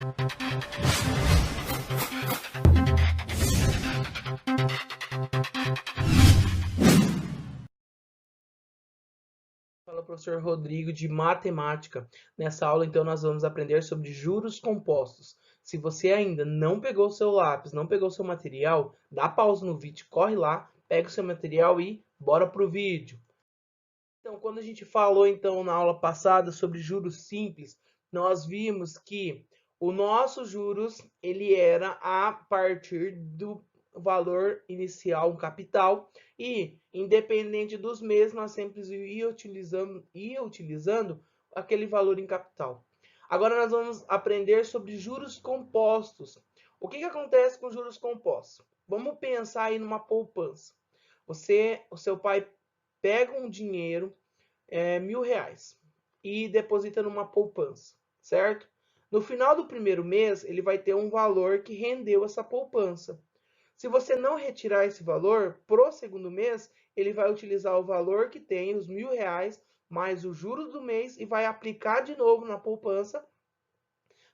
Fala, professor Rodrigo de matemática. Nessa aula, então, nós vamos aprender sobre juros compostos. Se você ainda não pegou o seu lápis, não pegou o seu material, dá pausa no vídeo, corre lá, pega o seu material e bora pro vídeo. Então, quando a gente falou então na aula passada sobre juros simples, nós vimos que o nosso juros ele era a partir do valor inicial, um capital, e independente dos meses, nós sempre ia utilizando aquele valor em capital. Agora nós vamos aprender sobre juros compostos. O que acontece com juros compostos? Vamos pensar aí numa poupança. O seu pai pega um dinheiro, R$ 1.000, e deposita numa poupança, certo? No final do primeiro mês, ele vai ter um valor que rendeu essa poupança. Se você não retirar esse valor, pro segundo mês, ele vai utilizar o valor que tem, os R$ 1.000, mais os juros do mês, e vai aplicar de novo na poupança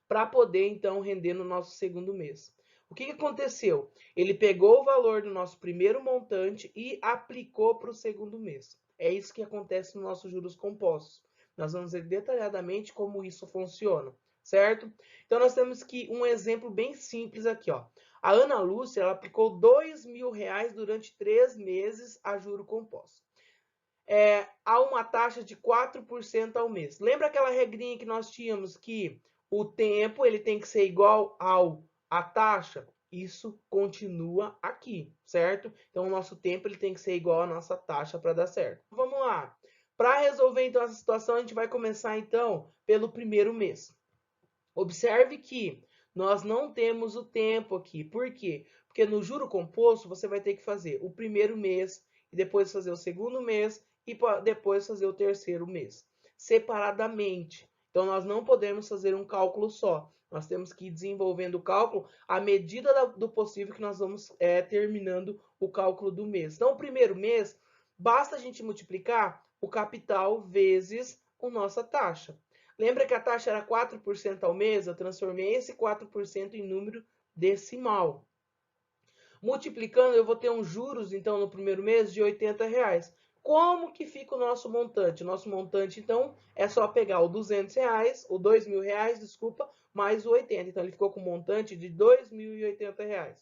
para poder, então, render no nosso segundo mês. O que aconteceu? Ele pegou o valor do nosso primeiro montante e aplicou para o segundo mês. É isso que acontece nos nossos juros compostos. Nós vamos ver detalhadamente como isso funciona, certo? Então, nós temos que um exemplo bem simples aqui, ó. A Ana Lúcia, ela aplicou R$ 2.000 durante 3 meses a juro composto. Há uma taxa de 4% ao mês. Lembra aquela regrinha que nós tínhamos que o tempo ele tem que ser igual à taxa? Isso continua aqui, certo? Então, o nosso tempo ele tem que ser igual à nossa taxa para dar certo. Vamos lá. Para resolver, então, essa situação, a gente vai começar, então, pelo primeiro mês. Observe que nós não temos o tempo aqui. Por quê? Porque no juro composto, você vai ter que fazer o primeiro mês, e depois fazer o segundo mês, e depois fazer o terceiro mês, separadamente. Então, nós não podemos fazer um cálculo só. Nós temos que ir desenvolvendo o cálculo à medida do possível que nós vamos terminando o cálculo do mês. Então, o primeiro mês, basta a gente multiplicar o capital vezes a nossa taxa. Lembra que a taxa era 4% ao mês? Eu transformei esse 4% em número decimal. Multiplicando, eu vou ter um juros, então, no primeiro mês de R$ 80. Como que fica o nosso montante? O nosso montante, então, é só pegar o R$ 200, o R$ 2.000, desculpa, mais o 80. Então, ele ficou com um montante de R$ 2.080.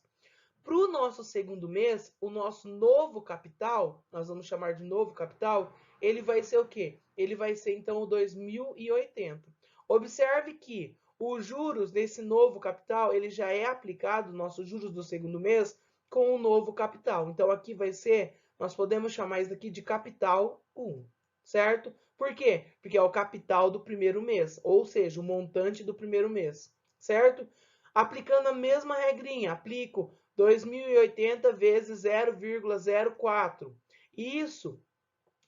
Para o nosso segundo mês, o nosso novo capital, nós vamos chamar de novo capital, ele vai ser o quê? Ele vai ser, então, o 2.080. Observe que os juros desse novo capital, ele já é aplicado, nossos juros do segundo mês, com o novo capital. Então, aqui vai ser, nós podemos chamar isso aqui de capital 1, certo? Por quê? Porque é o capital do primeiro mês, ou seja, o montante do primeiro mês, certo? Aplicando a mesma regrinha, aplico 2.080 vezes 0,04. Isso,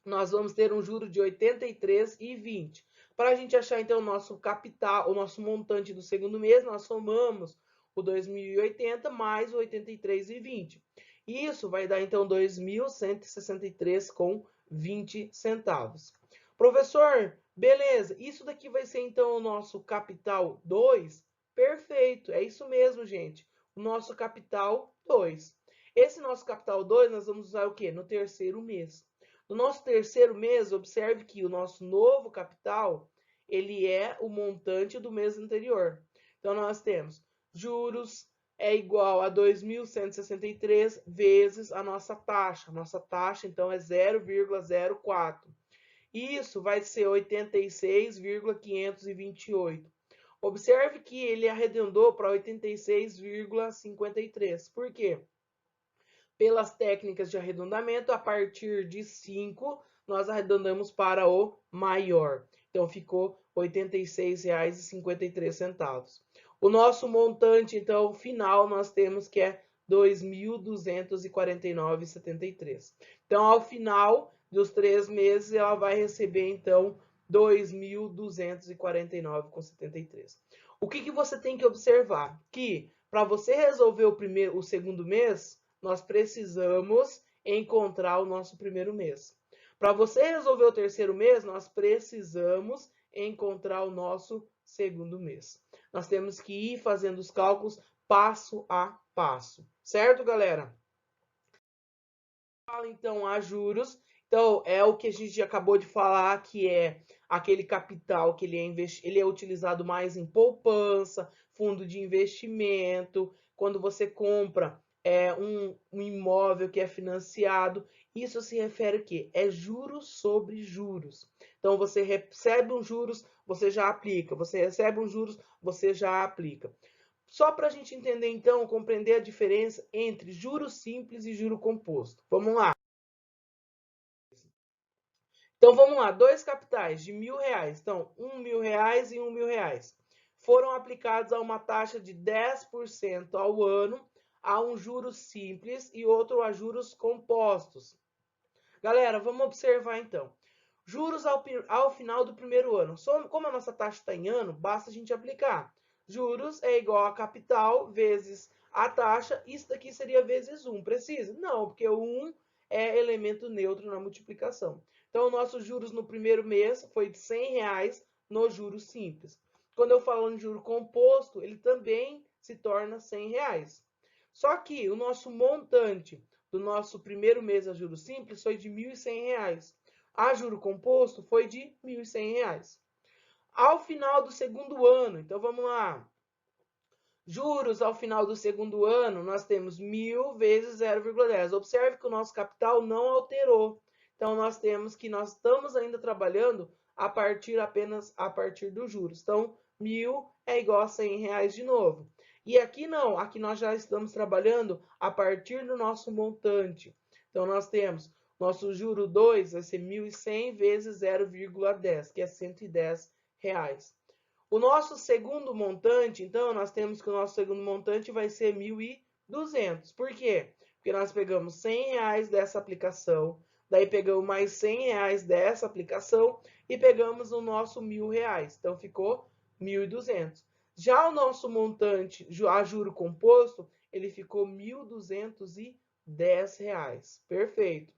nós vamos ter um juro de 83,20. Para a gente achar, então, o nosso capital, o nosso montante do segundo mês, nós somamos o 2.080 mais o 83,20. Isso vai dar, então, 2.163,20 centavos. Professor, beleza, isso daqui vai ser, então, o nosso capital 2? Perfeito, é isso mesmo, gente. O nosso capital 2. Esse nosso capital 2, nós vamos usar o quê? No terceiro mês. No nosso terceiro mês, observe que o nosso novo capital, ele é o montante do mês anterior. Então, nós temos juros é igual a 2.163 vezes a nossa taxa. Nossa taxa, então, é 0,04. Isso vai ser 86,528. Observe que ele arredondou para 86,53. Por quê? Pelas técnicas de arredondamento, a partir de 5, nós arredondamos para o maior. Então, ficou R$ 86,53. O nosso montante, então, final, nós temos que é 2.249,73. Então, ao final dos 3 meses, ela vai receber, então, 2.249,73. O que você tem que observar? Que, para você resolver o segundo mês, nós precisamos encontrar o nosso primeiro mês. Para você resolver o terceiro mês, nós precisamos encontrar o nosso segundo mês. Nós temos que ir fazendo os cálculos passo a passo, certo, galera? Fala então a juros. Então, é o que a gente acabou de falar, que é aquele capital que ele é utilizado mais em poupança, fundo de investimento, quando você compra um imóvel que é financiado. Isso se refere a quê? É juros sobre juros. Então, você recebe um juros, você já aplica. Você recebe um juros, você já aplica. Só para a gente entender, então, compreender a diferença entre juro simples e juro composto. Vamos lá. Então, vamos lá. Dois capitais de R$ 1.000. Então, R$ 1.000 e R$ 1.000. Foram aplicados a uma taxa de 10% ao ano, a um juros simples e outro a juros compostos. Galera, vamos observar, então. Juros ao final do primeiro ano. Como a nossa taxa está em ano, basta a gente aplicar. Juros é igual a capital vezes a taxa. Isso daqui seria vezes 1. Precisa? Não, porque o 1 é elemento neutro na multiplicação. Então, o nosso juros no primeiro mês foi de R$ 100 no juros simples. Quando eu falo em juro composto, ele também se torna R$ 100. Só que o nosso montante do nosso primeiro mês a juros simples foi de R$ 1.100. A juro composto foi de R$ 1.100. Ao final do segundo ano, então vamos lá. Juros ao final do segundo ano, nós temos 1.000 vezes 0,10. Observe que o nosso capital não alterou. Então, nós estamos ainda trabalhando apenas a partir dos juros. Então, 1.000 é igual a R$ 100 de novo. E aqui não, aqui nós já estamos trabalhando a partir do nosso montante. Então, nós temos nosso juro 2 vai ser 1.100 vezes 0,10, que é R$ 110. O nosso segundo montante, então, nós temos que o nosso segundo montante vai ser 1.200. Por quê? Porque nós pegamos R$ 100 dessa aplicação, daí pegamos mais R$ 100 dessa aplicação e pegamos o nosso R$ 1.000. Então, ficou 1.200. Já o nosso montante a juro composto, ele ficou R$ 1.210. Perfeito.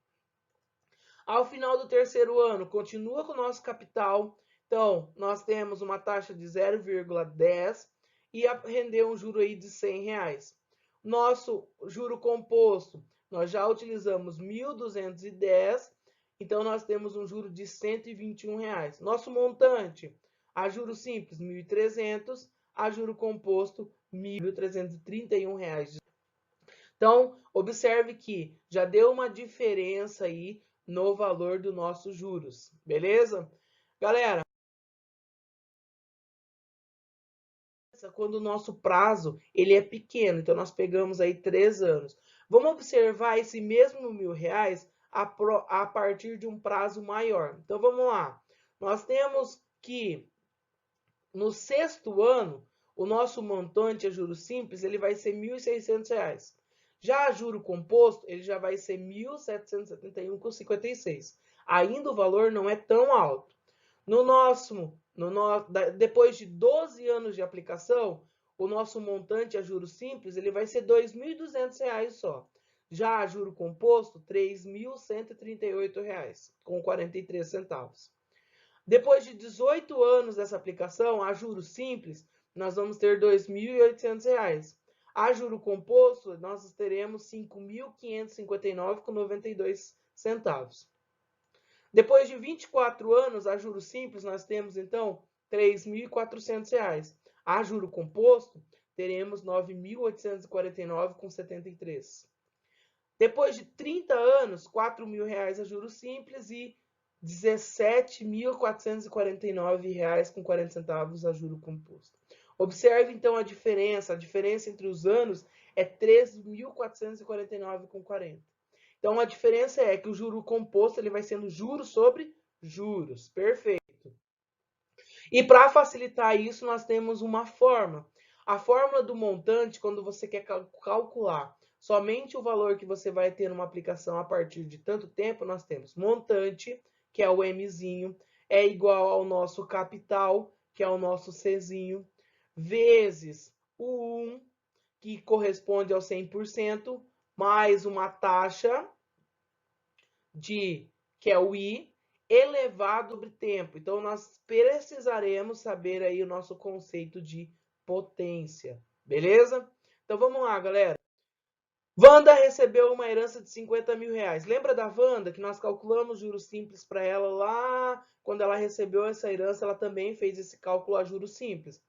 Ao final do terceiro ano, continua com o nosso capital. Então, nós temos uma taxa de 0,10 e rendeu um juro aí de R$ 100. Nosso juro composto, nós já utilizamos 1.210, então nós temos um juro de R$ 121. Nosso montante, a juro simples, 1.300, a juro composto, R$ 1.331. Então, observe que já deu uma diferença aí no valor dos nossos juros, beleza? Galera, quando o nosso prazo ele é pequeno, então nós pegamos aí 3 anos. Vamos observar esse mesmo R$ 1.000 a partir de um prazo maior. Então, vamos lá. Nós temos que, no sexto ano, o nosso montante a juros simples ele vai ser R$ 1.600. Já a juro composto, ele já vai ser R$ 1.771,56. Ainda o valor não é tão alto. Depois de 12 anos de aplicação, o nosso montante a juros simples ele vai ser R$ 2.200 só. Já a juro composto, R$ 3.138,43. Depois de 18 anos dessa aplicação, a juros simples, nós vamos ter R$ 2.800. A juro composto, nós teremos R$ 5.559,92. Depois de 24 anos, a juro simples, nós temos, então, R$ 3.400. A juro composto, teremos R$ 9.849,73. Depois de 30 anos, R$ 4.000 a juros simples e R$ 17.449,40 a juro composto. Observe, então, a diferença. A diferença entre os anos é R$ 13.449,40. Então, a diferença é que o juro composto ele vai sendo juros sobre juros. Perfeito. E para facilitar isso, nós temos uma fórmula. A fórmula do montante, quando você quer calcular somente o valor que você vai ter numa aplicação a partir de tanto tempo, nós temos montante, que é o Mzinho, é igual ao nosso capital, que é o nosso Czinho, vezes o 1, que corresponde ao 100%, mais uma taxa que é o I, elevado sobre tempo. Então, nós precisaremos saber aí o nosso conceito de potência, beleza? Então, vamos lá, galera. Wanda recebeu uma herança de 50 mil reais. Lembra da Wanda, que nós calculamos juros simples para ela lá? Quando ela recebeu essa herança, ela também fez esse cálculo a juros simples.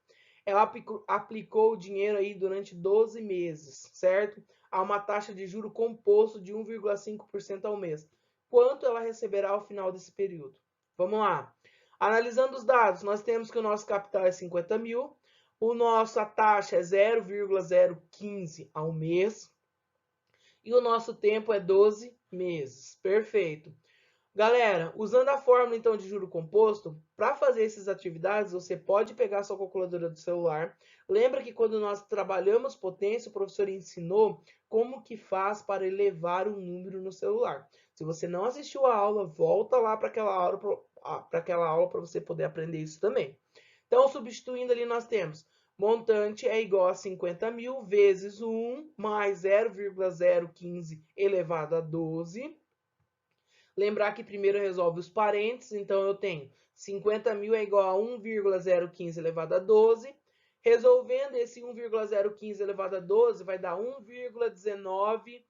Ela aplicou o dinheiro aí durante 12 meses, certo? A uma taxa de juro composto de 1,5% ao mês. Quanto ela receberá ao final desse período? Vamos lá. Analisando os dados, nós temos que o nosso capital é 50 mil, a taxa é 0,015 ao mês, e o nosso tempo é 12 meses. Perfeito. Galera, usando a fórmula então de juro composto, para fazer essas atividades, você pode pegar a sua calculadora do celular. Lembra que quando nós trabalhamos potência, o professor ensinou como que faz para elevar um número no celular. Se você não assistiu a aula, volta lá para aquela aula para você poder aprender isso também. Então, substituindo ali, nós temos montante é igual a 50 mil vezes 1 mais 0,015 elevado a 12. Lembrar que primeiro resolve os parênteses, então eu tenho 50 mil é igual a 1,015 elevado a 12. Resolvendo esse 1,015 elevado a 12, vai dar 1,19,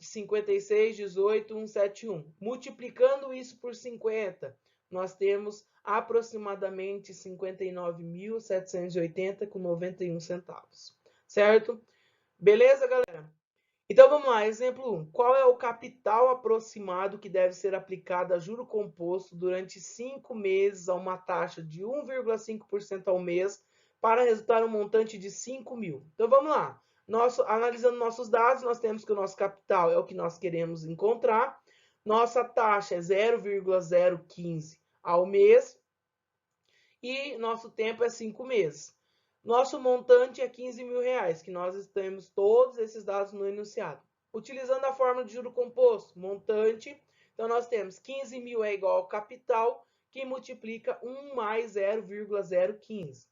56, 18, 171. Multiplicando isso por 50, nós temos aproximadamente 59.780 com 91 centavos. Certo? Beleza, galera? Então vamos lá, exemplo 1. Qual é o capital aproximado que deve ser aplicado a juro composto durante 5 meses a uma taxa de 1,5% ao mês para resultar um montante de 5 mil? Então vamos lá. Analisando nossos dados, nós temos que o nosso capital é o que nós queremos encontrar. Nossa taxa é 0,015 ao mês e nosso tempo é 5 meses. Nosso montante é 15 mil reais, que nós temos todos esses dados no enunciado. Utilizando a fórmula de juro composto, montante, então nós temos 15 mil é igual ao capital, que multiplica 1 mais 0,015.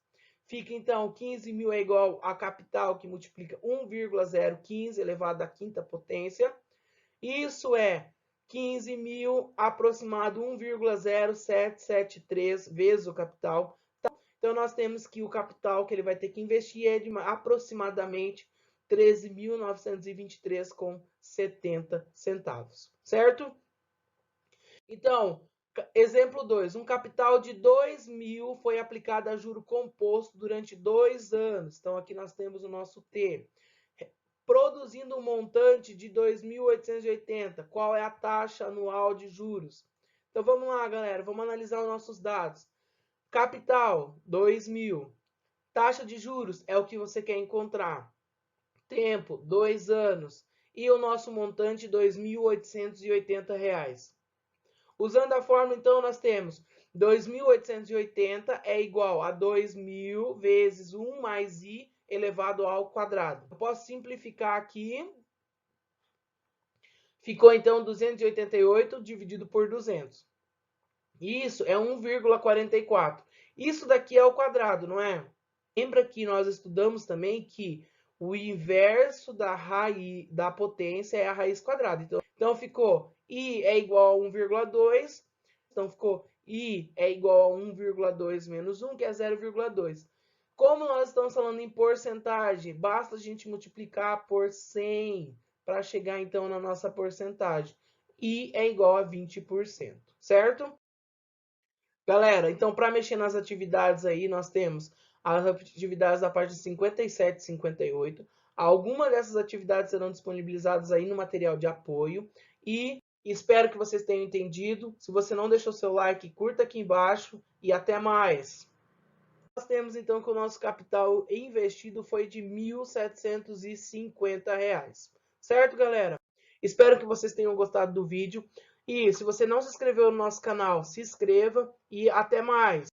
Fica então 15 mil é igual a capital, que multiplica 1,015 elevado à quinta potência. Isso é 15 mil aproximado 1,0773 vezes o capital. Então, nós temos que o capital que ele vai ter que investir é de aproximadamente 13.923,70 centavos, certo? Então, exemplo 2, um capital de 2 mil foi aplicado a juro composto durante 2 anos. Então, aqui nós temos o nosso T. Produzindo um montante de 2.880, qual é a taxa anual de juros? Então, vamos lá, galera, vamos analisar os nossos dados. Capital, 2 mil. Taxa de juros é o que você quer encontrar. Tempo, 2 anos. E o nosso montante, R$ 2.880. Usando a fórmula, então, nós temos 2.880 é igual a 2.000 vezes 1 mais i elevado ao quadrado. Eu posso simplificar aqui. Ficou, então, 288 dividido por 200. Isso é 1,44. Isso daqui é o quadrado, não é? Lembra que nós estudamos também que o inverso da raiz da potência é a raiz quadrada. Então ficou i é igual a 1,2. Então ficou i é igual a 1,2 menos 1, que é 0,2. Como nós estamos falando em porcentagem, basta a gente multiplicar por 100 para chegar então na nossa porcentagem. I é igual a 20%, certo? Galera, então para mexer nas atividades aí, nós temos as atividades da parte 57 e 58. Algumas dessas atividades serão disponibilizadas aí no material de apoio e espero que vocês tenham entendido. Se você não deixou seu like, curta aqui embaixo e até mais. Nós temos então que o nosso capital investido foi de R$ 1.750. Certo, galera? Espero que vocês tenham gostado do vídeo. E se você não se inscreveu no nosso canal, se inscreva e até mais!